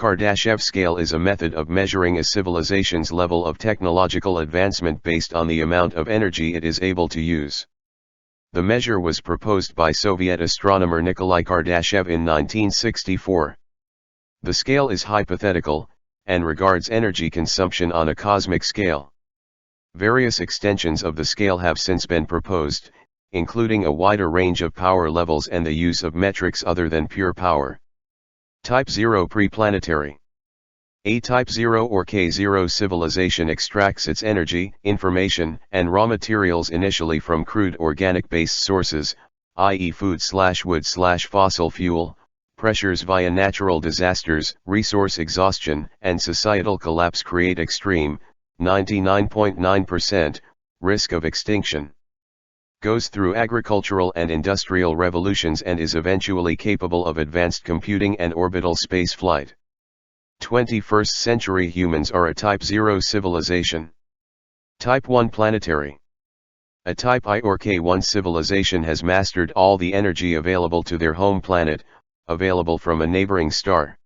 Kardashev scale is a method of measuring a civilization's level of technological advancement based on the amount of energy it is able to use. The measure was proposed by Soviet astronomer Nikolai Kardashev in 1964. The scale is hypothetical, and regards energy consumption on a cosmic scale. Various extensions of the scale have since been proposed, including a wider range of power levels and the use of metrics other than pure power. Type 0 preplanetary. A Type 0 or K0 civilization extracts its energy, information, and raw materials initially from crude organic-based sources, i.e. food/wood/fossil fuel, pressures via natural disasters, resource exhaustion, and societal collapse create extreme, 99.9%, risk of extinction. Goes through agricultural and industrial revolutions and is eventually capable of advanced computing and orbital space flight. 21st century humans are a Type 0 civilization. Type 1 planetary. A Type I or K1 civilization has mastered all the energy available to their home planet, available from a neighboring star.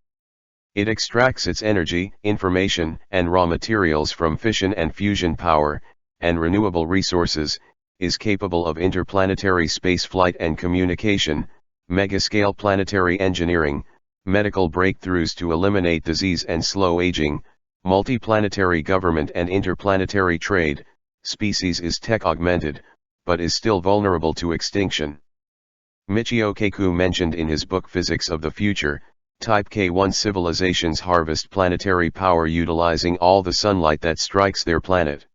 It extracts its energy, information, and raw materials from fission and fusion power, and renewable resources, is capable of interplanetary spaceflight and communication, megascale planetary engineering, medical breakthroughs to eliminate disease and slow aging, multiplanetary government and interplanetary trade. Species is tech-augmented, but is still vulnerable to extinction. Michio Kaku mentioned in his book Physics of the Future, Type K1 civilizations harvest planetary power utilizing all the sunlight that strikes their planet.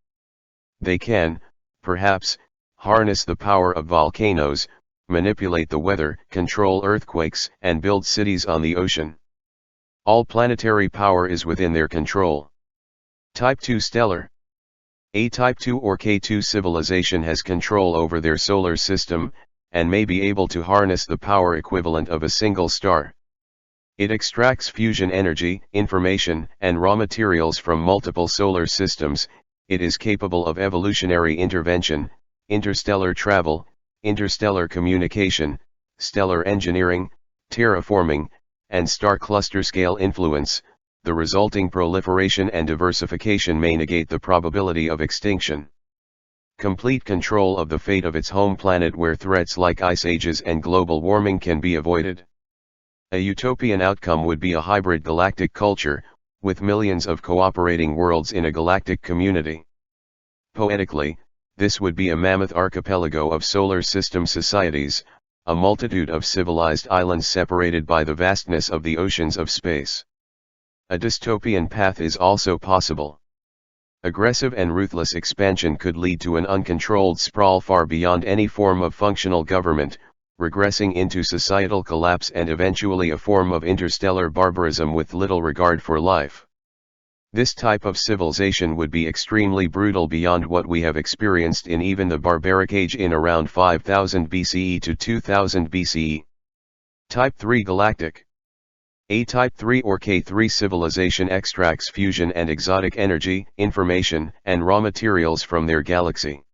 They can, perhaps, harness the power of volcanoes, manipulate the weather, control earthquakes, and build cities on the ocean. All planetary power is within their control. Type 2 stellar. A Type 2 or K2 civilization has control over their solar system, and may be able to harness the power equivalent of a single star. It extracts fusion energy, information, and raw materials from multiple solar systems. It is capable of evolutionary intervention, interstellar travel, interstellar communication, stellar engineering, terraforming, and star cluster scale influence. The resulting proliferation and diversification may negate the probability of extinction. Complete control of the fate of its home planet where threats like ice ages and global warming can be avoided. A utopian outcome would be a hybrid galactic culture, with millions of cooperating worlds in a galactic community. Poetically, this would be a mammoth archipelago of solar system societies, a multitude of civilized islands separated by the vastness of the oceans of space. A dystopian path is also possible. Aggressive and ruthless expansion could lead to an uncontrolled sprawl far beyond any form of functional government, regressing into societal collapse and eventually a form of interstellar barbarism with little regard for life. This type of civilization would be extremely brutal beyond what we have experienced in even the barbaric age in around 5000 BCE to 2000 BCE. Type 3 galactic. A Type 3 or K3 civilization extracts fusion and exotic energy, information, and raw materials from their galaxy.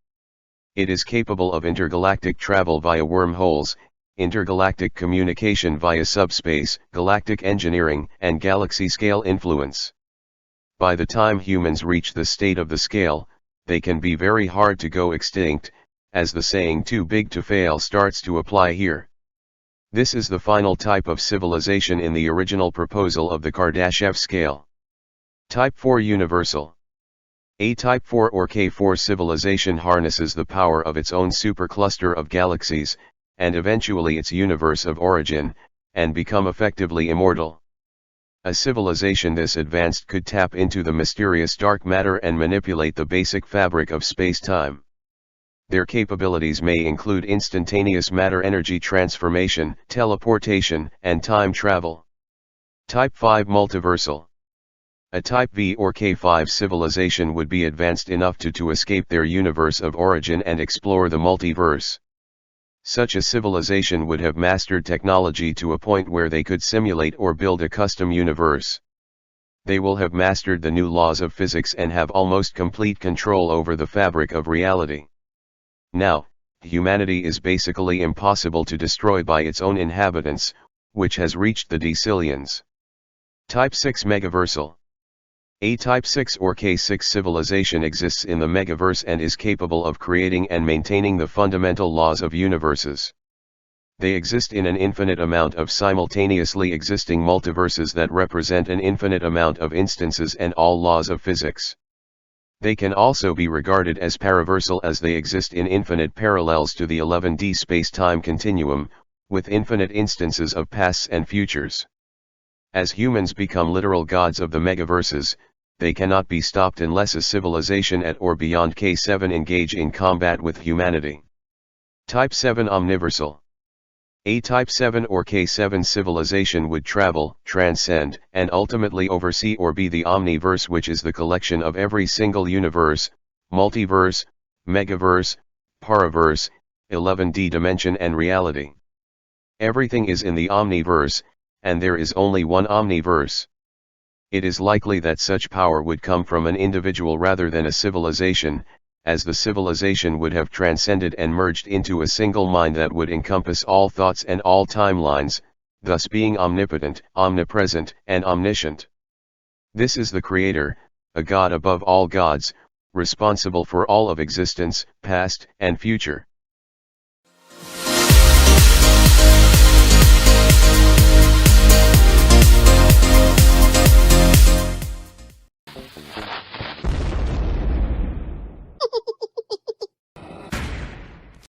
It is capable of intergalactic travel via wormholes, intergalactic communication via subspace, galactic engineering, and galaxy-scale influence. By the time humans reach the state of the scale, they can be very hard to go extinct, as the saying "too big to fail" starts to apply here. This is the final type of civilization in the original proposal of the Kardashev scale. Type 4 universal. A Type 4 or K4 civilization harnesses the power of its own supercluster of galaxies, and eventually its universe of origin, and become effectively immortal. A civilization this advanced could tap into the mysterious dark matter and manipulate the basic fabric of space-time. Their capabilities may include instantaneous matter-energy transformation, teleportation, and time travel. Type 5 multiversal. A Type V or K5 civilization would be advanced enough to escape their universe of origin and explore the multiverse. Such a civilization would have mastered technology to a point where they could simulate or build a custom universe. They will have mastered the new laws of physics and have almost complete control over the fabric of reality. Now, humanity is basically impossible to destroy by its own inhabitants, which has reached the decillions. Type 6 Megaversal. A Type 6 or K6 civilization exists in the megaverse and is capable of creating and maintaining the fundamental laws of universes. They exist in an infinite amount of simultaneously existing multiverses that represent an infinite amount of instances and all laws of physics. They can also be regarded as paraversal as they exist in infinite parallels to the 11D space-time continuum, with infinite instances of pasts and futures. As humans become literal gods of the megaverses, they cannot be stopped unless a civilization at or beyond K7 engage in combat with humanity. Type 7 Omniversal. A Type 7 or K7 civilization would travel, transcend, and ultimately oversee or be the omniverse, which is the collection of every single universe, multiverse, megaverse, paraverse, 11D dimension and reality. Everything is in the omniverse, and there is only one omniverse. It is likely that such power would come from an individual rather than a civilization, as the civilization would have transcended and merged into a single mind that would encompass all thoughts and all timelines, thus being omnipotent, omnipresent, and omniscient. This is the Creator, a God above all gods, responsible for all of existence, past and future.